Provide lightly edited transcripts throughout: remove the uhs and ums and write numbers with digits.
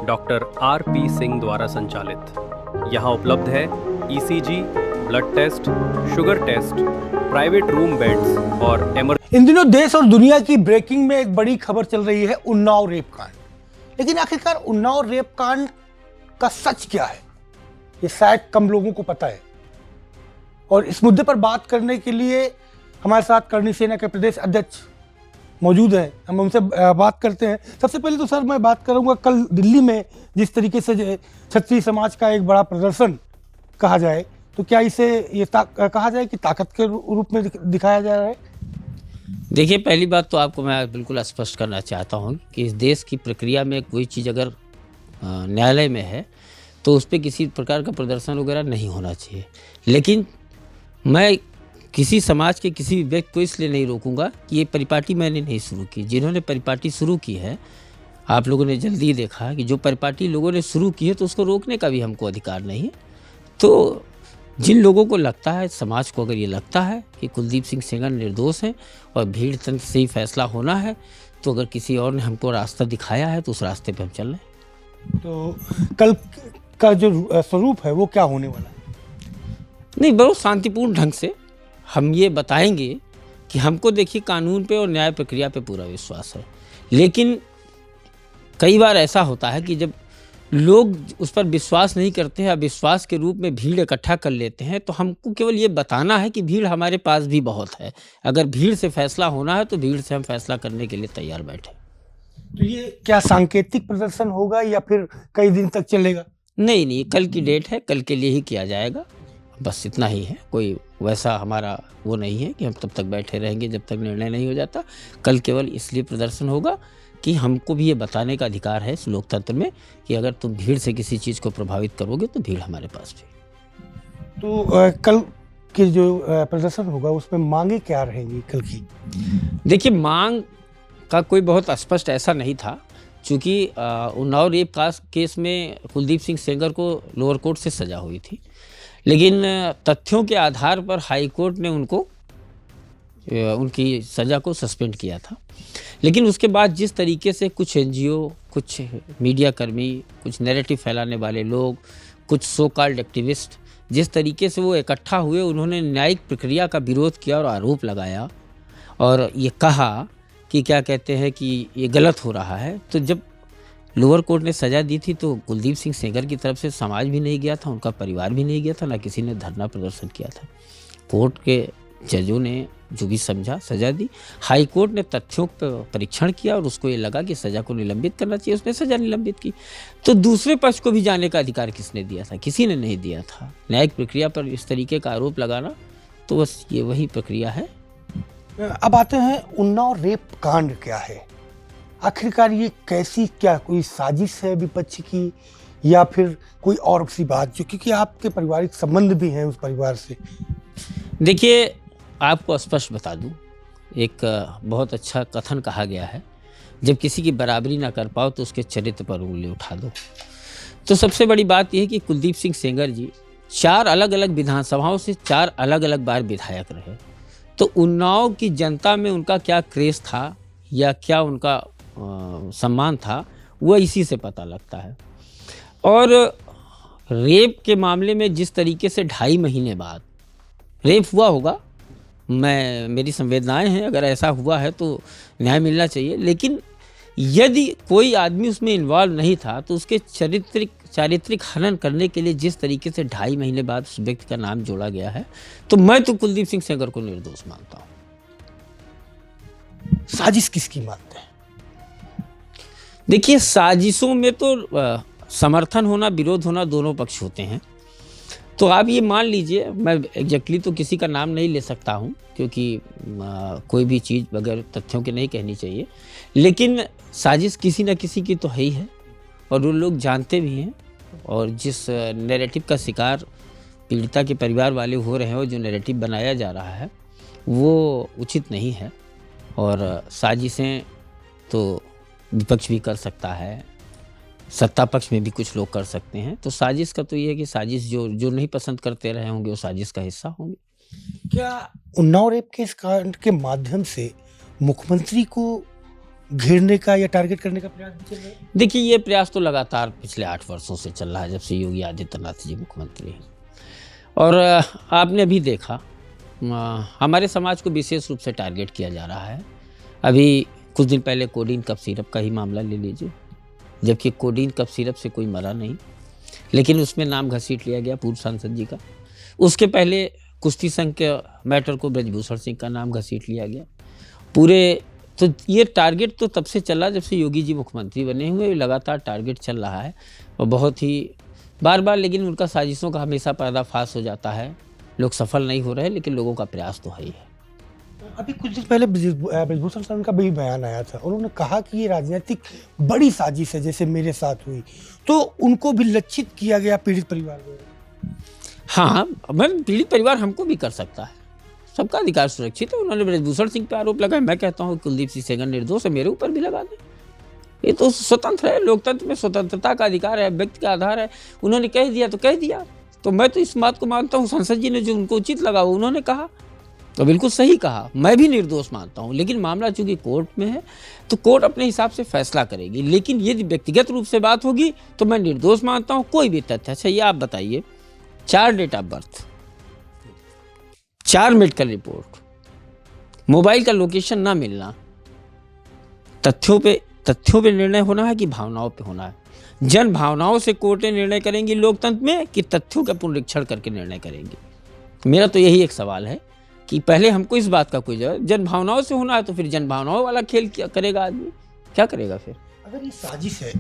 Doctor RP. Singh द्वारा संचालित। यहाँ उपलब्ध है ECG, blood test, sugar test, private room beds और इन दिनों देश और दुनिया की ब्रेकिंग में एक बड़ी खबर चल रही है, उन्नाव रेप कांड। लेकिन आखिरकार उन्नाव रेप कांड का सच क्या है, ये शायद कम लोगों को पता है। और इस मुद्दे पर बात करने के लिए हमारे साथ करणी सेना के प्रदेश अध्यक्ष मौजूद हैं। हम उनसे बात करते हैं। सबसे पहले तो सर मैं बात करूंगा, कल दिल्ली में जिस तरीके से क्षत्रिय समाज का एक बड़ा प्रदर्शन कहा जाए, तो क्या इसे ये कहा जाए कि ताकत के रूप में दिखाया जा रहा है? देखिए, पहली बात तो आपको मैं बिल्कुल स्पष्ट करना चाहता हूँ कि इस देश की प्रक्रिया में कोई चीज़ अगर न्यायालय में है तो उस पर किसी प्रकार का प्रदर्शन वगैरह नहीं होना चाहिए। लेकिन मैं किसी समाज के किसी भी व्यक्ति को इसलिए नहीं रोकूंगा कि ये परिपाटी मैंने नहीं शुरू की। जिन्होंने परिपाटी शुरू की है, आप लोगों ने जल्दी देखा कि जो परिपाटी लोगों ने शुरू की है तो उसको रोकने का भी हमको अधिकार नहीं है। तो जिन लोगों को लगता है, समाज को अगर ये लगता है कि कुलदीप सिंह सेंगर निर्दोष हैं और भीड़ तंत्र से ही फैसला होना है, तो अगर किसी और ने हमको रास्ता दिखाया है तो उस रास्ते पे हम चल रहे हैं। तो कल का जो स्वरूप है वो क्या होने वाला है? नहीं, बहुत शांतिपूर्ण ढंग से हम ये बताएंगे कि हमको देखिए कानून पे और न्याय प्रक्रिया पे पूरा विश्वास है। लेकिन कई बार ऐसा होता है कि जब लोग उस पर विश्वास नहीं करते हैं, अविश्वास के रूप में भीड़ इकट्ठा कर लेते हैं, तो हमको केवल ये बताना है कि भीड़ हमारे पास भी बहुत है। अगर भीड़ से फैसला होना है तो भीड़ से हम फैसला करने के लिए तैयार बैठे। तो ये क्या सांकेतिक प्रदर्शन होगा या फिर कई दिन तक चलेगा? नहीं, कल की डेट है, कल के लिए ही किया जाएगा, बस इतना ही है। कोई वैसा हमारा वो नहीं है कि हम तब तक बैठे रहेंगे जब तक निर्णय नहीं हो जाता। कल केवल इसलिए प्रदर्शन होगा कि हमको भी ये बताने का अधिकार है इस लोकतंत्र में कि अगर तुम भीड़ से किसी चीज़ को प्रभावित करोगे तो भीड़ हमारे पास भी। तो कल की जो प्रदर्शन होगा उसमें मांगे क्या रहेंगी कल की? देखिए, मांग का कोई बहुत स्पष्ट ऐसा नहीं था, क्योंकि उन्नाव रेप केस में कुलदीप सिंह सेंगर को लोअर कोर्ट से सज़ा हुई थी। लेकिन तथ्यों के आधार पर हाई कोर्ट ने उनकी सज़ा को सस्पेंड किया था। लेकिन उसके बाद जिस तरीके से कुछ एनजीओ, कुछ मीडिया कर्मी, कुछ नैरेटिव फैलाने वाले लोग, कुछ सो कॉल्ड एक्टिविस्ट, जिस तरीके से वो इकट्ठा हुए, उन्होंने न्यायिक प्रक्रिया का विरोध किया और आरोप लगाया और ये कहा कि क्या कहते हैं कि ये गलत हो रहा है। तो जब लोअर कोर्ट ने सज़ा दी थी तो कुलदीप सिंह सेंगर की तरफ से समाज भी नहीं गया था, उनका परिवार भी नहीं गया था, ना किसी ने धरना प्रदर्शन किया था। कोर्ट के जजों ने जो भी समझा सज़ा दी। हाई कोर्ट ने तथ्यों पर परीक्षण किया और उसको ये लगा कि सज़ा को निलंबित करना चाहिए, उसने सज़ा निलंबित की। तो दूसरे पक्ष को भी जाने का अधिकार किसने दिया था? किसी ने नहीं दिया था। न्यायिक प्रक्रिया पर इस तरीके का आरोप लगाना, तो बस ये वही प्रक्रिया है। अब आते हैं, उन्नाव रेप कांड क्या है आखिरकार? ये कैसी, क्या कोई साजिश है विपक्ष की या फिर कोई और सी बात, जो क्योंकि आपके पारिवारिक संबंध भी हैं उस परिवार से? देखिए, आपको स्पष्ट बता दूं, एक बहुत अच्छा कथन कहा गया है, जब किसी की बराबरी ना कर पाओ तो उसके चरित्र पर उंगली उठा दो। तो सबसे बड़ी बात यह है कि कुलदीप सिंह सेंगर जी 4 अलग अलग विधानसभाओं से 4 अलग अलग बार विधायक रहे। तो उन्नाव की जनता में उनका क्या क्रेज था या क्या उनका सम्मान था, वह इसी से पता लगता है। और रेप के मामले में जिस तरीके से 2.5 महीने बाद रेप हुआ होगा, मेरी संवेदनाएं हैं, अगर ऐसा हुआ है तो न्याय मिलना चाहिए। लेकिन यदि कोई आदमी उसमें इन्वॉल्व नहीं था तो उसके चारित्रिक हनन करने के लिए जिस तरीके से 2.5 महीने बाद उस व्यक्ति का नाम जोड़ा गया है, तो मैं तो कुलदीप सिंह सेंगर को निर्दोष मानता हूँ। साजिश किसकी मानते हैं? देखिए, साजिशों में तो समर्थन होना, विरोध होना, दोनों पक्ष होते हैं। तो आप ये मान लीजिए, मैं एग्जैक्टली तो किसी का नाम नहीं ले सकता हूँ, क्योंकि कोई भी चीज़ बगैर तथ्यों के नहीं कहनी चाहिए। लेकिन साजिश किसी न किसी की तो है ही है, और वो लोग जानते भी हैं। और जिस नैरेटिव का शिकार पीड़िता के परिवार वाले हो रहे हैं और जो नैरेटिव बनाया जा रहा है वो उचित नहीं है। और साजिशें तो विपक्ष भी कर सकता है, सत्ता पक्ष में भी कुछ लोग कर सकते हैं। तो साजिश का तो ये है कि साजिश जो नहीं पसंद करते रहे होंगे वो साजिश का हिस्सा होंगे। क्या उन्नाव रेप केस कांड के माध्यम से मुख्यमंत्री को घेरने का या टारगेट करने का प्रयास भी चल रहा है? देखिए, ये प्रयास तो लगातार पिछले 8 वर्षों से चल रहा है, जब से योगी आदित्यनाथ जी मुख्यमंत्री हैं। और आपने अभी देखा, हमारे समाज को विशेष रूप से टारगेट किया जा रहा है। अभी कुछ दिन पहले कोडीन कफ सिरप का ही मामला ले लीजिए, जबकि कोडीन कफ सिरप से कोई मरा नहीं, लेकिन उसमें नाम घसीट लिया गया पूर्व सांसद जी का। उसके पहले कुश्ती संघ के मैटर को ब्रजभूषण सिंह का नाम घसीट लिया गया पूरे। तो ये टारगेट तो तब से चला जब से योगी जी मुख्यमंत्री बने हुए, लगातार टारगेट चल रहा है और बहुत ही बार बार, लेकिन उनका साजिशों का हमेशा पर्दाफाश हो जाता है। लोग सफल नहीं हो रहे, लेकिन लोगों का प्रयास तो है ही है। अभी कुछ दिन पहले ब्रजभूषण शरण का भी बयान आया था, उन्होंने कहा कि ये राजनीतिक बड़ी साजिश है, जैसे मेरे साथ हुई, तो उनको भी लक्षित किया गया पीड़ित परिवार को। हाँ, मैं पीड़ित परिवार हमको भी कर सकता है, सबका अधिकार सुरक्षित है। उन्होंने ब्रजभूषण सिंह पे आरोप लगाया, मैं कहता हूँ कुलदीप सिंह सेंगर निर्दोष है, मेरे ऊपर भी लगा दें। ये तो स्वतंत्र है, लोकतंत्र में स्वतंत्रता का अधिकार है, व्यक्ति का आधार है। उन्होंने कह दिया तो कह दिया, तो मैं तो इस बात को मानता हूँ, संसद जी ने जो उनको उचित लगा वो उन्होंने कहा, तो बिल्कुल सही कहा, मैं भी निर्दोष मानता हूँ। लेकिन मामला चूंकि कोर्ट में है तो कोर्ट अपने हिसाब से फैसला करेगी। लेकिन यदि व्यक्तिगत रूप से बात होगी तो मैं निर्दोष मानता हूँ, कोई भी तथ्य। अच्छा, ये आप बताइए, 4 date of birth, 4 medical report, mobile का लोकेशन ना मिलना, तथ्यों पे निर्णय होना है कि भावनाओं पे होना है? जन भावनाओं से कोर्टें निर्णय करेंगी लोकतंत्र में कि तथ्यों का पुनरीक्षण करके निर्णय करेंगी? मेरा तो यही एक सवाल है कि पहले हमको इस बात का कोई जवाब, जन भावनाओं से होना है तो फिर जन भावनाओं वाला खेल क्या करेगा आदमी, क्या करेगा फिर? अगर ये साजिश है,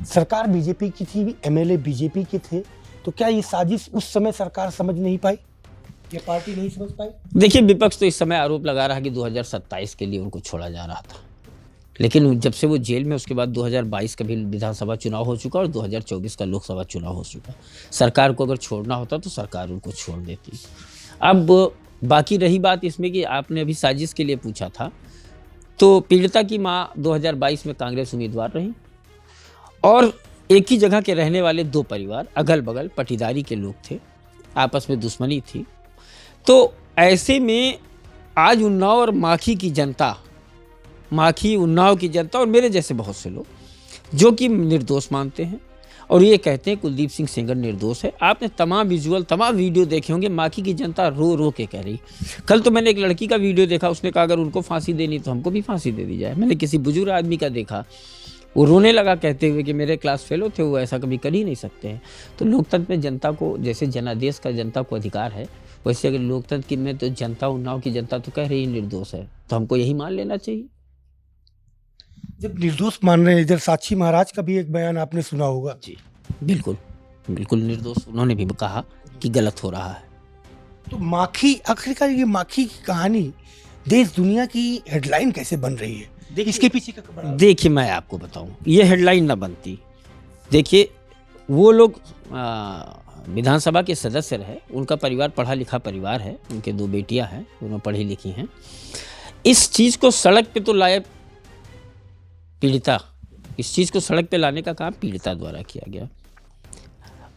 सरकार बीजेपी की थी, एमएलए बीजेपी के थे, तो क्या ये साजिश उस समय सरकार समझ नहीं पाई या पार्टी नहीं समझ पाई? देखिए, विपक्ष तो इस समय आरोप लगा रहा है कि 2027 के लिए उनको छोड़ा जा रहा था, लेकिन जब से वो जेल में, उसके बाद 2022 का भी विधानसभा चुनाव हो चुका और 2024 का लोकसभा चुनाव हो चुका। सरकार को अगर छोड़ना होता तो सरकार उनको छोड़ देती। अब बाकी रही बात इसमें कि आपने अभी साजिश के लिए पूछा था, तो पीड़िता की माँ 2022 में कांग्रेस उम्मीदवार रही और एक ही जगह के रहने वाले 2 परिवार, अगल बगल पटीदारी के लोग थे, आपस में दुश्मनी थी। तो ऐसे में आज उन्नाव और माखी की जनता, उन्नाव की जनता और मेरे जैसे बहुत से लोग जो कि निर्दोष मानते हैं और ये कहते हैं कुलदीप सिंह सेंगर निर्दोष है। आपने तमाम विजुअल, तमाम वीडियो देखे होंगे, माखी की जनता रो रो के कह रही। कल तो मैंने एक लड़की का वीडियो देखा, उसने कहा अगर उनको फांसी देनी तो हमको भी फांसी दे दी जाए। मैंने किसी बुजुर्ग आदमी का देखा, वो रोने लगा कहते हुए कि मेरे क्लास फेलो थे, वो ऐसा कभी कर ही नहीं सकते हैं। तो लोकतंत्र में जनता को, जैसे जनादेश का जनता को अधिकार है, वैसे अगर लोकतंत्र की में तो जनता, उन्नाव की जनता तो कह रही निर्दोष है, तो हमको यही मान लेना चाहिए। जब निर्दोष मान रहे हैं, इधर साक्षी महाराज का भी एक बयान आपने सुना होगा। जी बिल्कुल, बिल्कुल निर्दोष, उन्होंने भी कहा कि गलत हो रहा है। तो माखी, आखिरकार ये माखी की कहानी देश दुनिया की हेडलाइन कैसे बन रही है? इसके पीछे का देखिए, मैं आपको बताऊं, ये हेडलाइन ना बनती। देखिए, वो लोग विधानसभा के सदस्य रहे, उनका परिवार पढ़ा लिखा परिवार है, उनके 2 बेटियां हैं, दोनों पढ़ी लिखी हैं। इस चीज़ को सड़क पे तो लाए पीड़िता, इस चीज़ को सड़क पे लाने का काम पीड़िता द्वारा किया गया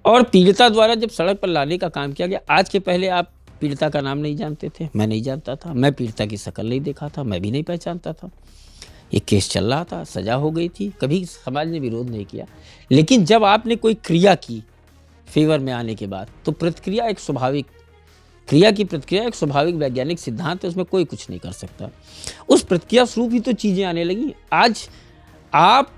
और पीड़िता द्वारा जब सड़क पर लाने का काम किया गया, आज के पहले आप पीड़िता का नाम नहीं जानते थे, मैं नहीं जानता था, मैं पीड़िता की शक्ल नहीं देखा था, मैं भी नहीं पहचानता था। ये केस चल रहा था, सजा हो गई थी, कभी समाज ने विरोध नहीं किया। लेकिन जब आपने कोई क्रिया की फेवर में आने के बाद, तो प्रतिक्रिया एक स्वाभाविक, क्रिया की प्रतिक्रिया एक स्वाभाविक वैज्ञानिक सिद्धांत है, उसमें कोई कुछ नहीं कर सकता। उस प्रतिक्रिया स्वरूप ही तो चीज़ें आने लगी। आज आप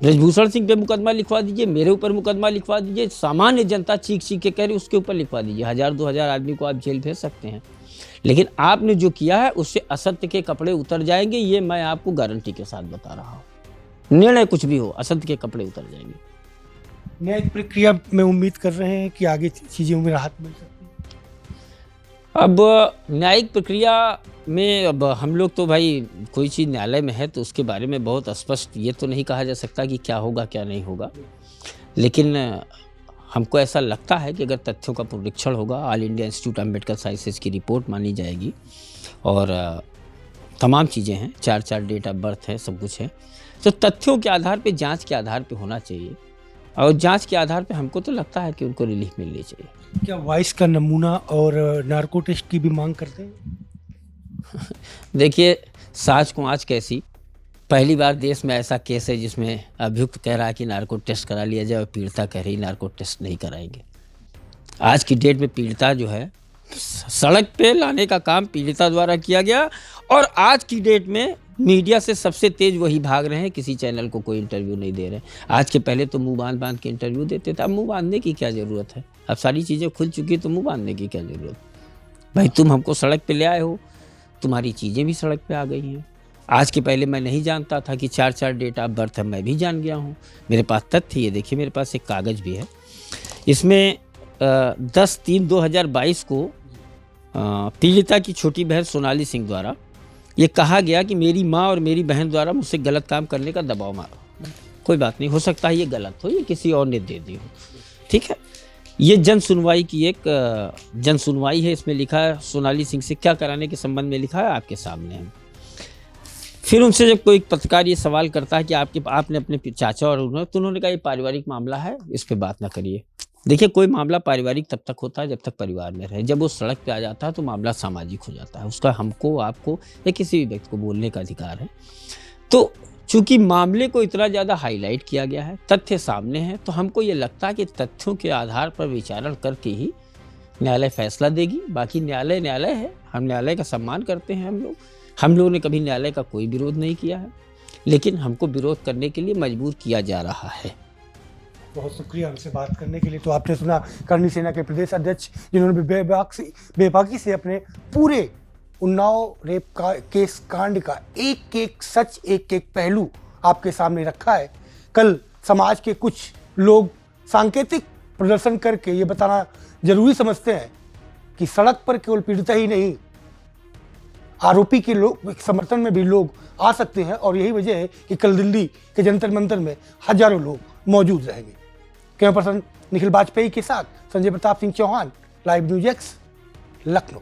ब्रजभूषण सिंह पे मुकदमा लिखवा दीजिए, मेरे ऊपर मुकदमा लिखवा दीजिए, सामान्य जनता चीख चीख के कह रही उसके ऊपर लिखवा दीजिए, 1000-2000 आदमी को आप जेल भेज सकते हैं। लेकिन आपने जो किया है उससे असत्य के कपड़े उतर जाएंगे, ये मैं आपको गारंटी के साथ बता रहा हूँ। निर्णय कुछ भी हो, असत्य के कपड़े उतर जाएंगे। न्यायिक प्रक्रिया में उम्मीद कर रहे हैं कि आगे चीज़ों में राहत मिल सकती है। अब न्यायिक प्रक्रिया में अब हम लोग तो भाई, कोई चीज़ न्यायालय में है तो उसके बारे में बहुत स्पष्ट ये तो नहीं कहा जा सकता कि क्या होगा क्या नहीं होगा। लेकिन हमको ऐसा लगता है कि अगर तथ्यों का पुनरीक्षण होगा, all India institute of medical sciences की रिपोर्ट मानी जाएगी और तमाम चीज़ें हैं, 4 डेट ऑफ बर्थ है, सब कुछ है, तो तथ्यों के आधार पे, जांच के आधार पे होना चाहिए और जांच के आधार पे हमको तो लगता है कि उनको रिलीफ मिलनी चाहिए। क्या वॉइस का नमूना और नार्को टेस्ट की भी मांग करते हैं? देखिए, साँच को आँच कैसी, पहली बार देश में ऐसा केस है जिसमें अभियुक्त कह रहा है कि नार्को टेस्ट करा लिया जाए और पीड़िता कह रही नार्को टेस्ट नहीं कराएंगे। आज की डेट में पीड़िता जो है सड़क पे लाने का काम पीड़िता द्वारा किया गया, और आज की डेट में मीडिया से सबसे तेज वही भाग रहे हैं, किसी चैनल को कोई इंटरव्यू नहीं दे रहे। आज के पहले तो मुंह बांध बांध के इंटरव्यू देते थे, अब मुंह बांधने की क्या ज़रूरत है? अब सारी चीज़ें खुल चुकी तो मुंह बांधने की क्या ज़रूरत? भाई तुम हमको सड़क पे ले आए हो, तुम्हारी चीज़ें भी सड़क पे आ गई हैं। आज के पहले मैं नहीं जानता था कि 4 डेट ऑफ बर्थ है, मैं भी जान गया हूँ। मेरे पास तथ्य ये देखिए, मेरे पास एक कागज़ भी है, इसमें 10/3/2022 को पीड़िता की छोटी बहन सोनाली सिंह द्वारा ये कहा गया कि मेरी माँ और मेरी बहन द्वारा मुझसे गलत काम करने का दबाव मारा। कोई बात नहीं, हो सकता है ये गलत हो, ये किसी और ने दे दी हो, ठीक है। ये जन सुनवाई की एक जन सुनवाई है, इसमें लिखा है सोनाली सिंह से क्या कराने के संबंध में लिखा है, आपके सामने है। फिर उनसे जब कोई पत्रकार ये सवाल करता है कि आपने अपने चाचा और उन्होंने, तो उन्होंने कहा ये पारिवारिक मामला है, इस पर बात ना करिए। देखिए, कोई मामला पारिवारिक तब तक होता है जब तक परिवार में रहे। जब वो सड़क पे आ जाता है तो मामला सामाजिक हो जाता है, उसका हमको, आपको या किसी भी व्यक्ति को बोलने का अधिकार है। तो चूंकि मामले को इतना ज़्यादा हाईलाइट किया गया है, तथ्य सामने हैं, तो हमको ये लगता है कि तथ्यों के आधार पर विचारण करके ही न्यायालय फैसला देगी। बाकी न्यायालय न्यायालय है, हम न्यायालय का सम्मान करते हैं। हम लोगों ने कभी न्यायालय का कोई विरोध नहीं किया है, लेकिन हमको विरोध करने के लिए मजबूर किया जा रहा है। बहुत शुक्रिया हमसे बात करने के लिए। तो आपने सुना करणी सेना के प्रदेश अध्यक्ष, जिन्होंने बेबाकी से अपने पूरे उन्नाव रेप का केस कांड का एक एक सच, एक एक पहलू आपके सामने रखा है। कल समाज के कुछ लोग सांकेतिक प्रदर्शन करके ये बताना जरूरी समझते हैं कि सड़क पर केवल पीड़िता ही नहीं, आरोपी के लोग समर्थन में भी लोग आ सकते हैं, और यही वजह है कि कल दिल्ली के जंतर मंतर में हजारों लोग मौजूद रहेंगे। कैमरा पर्सन निखिल वाजपेयी के साथ Sanjay Pratap Singh Chauhan, live news X, Lucknow.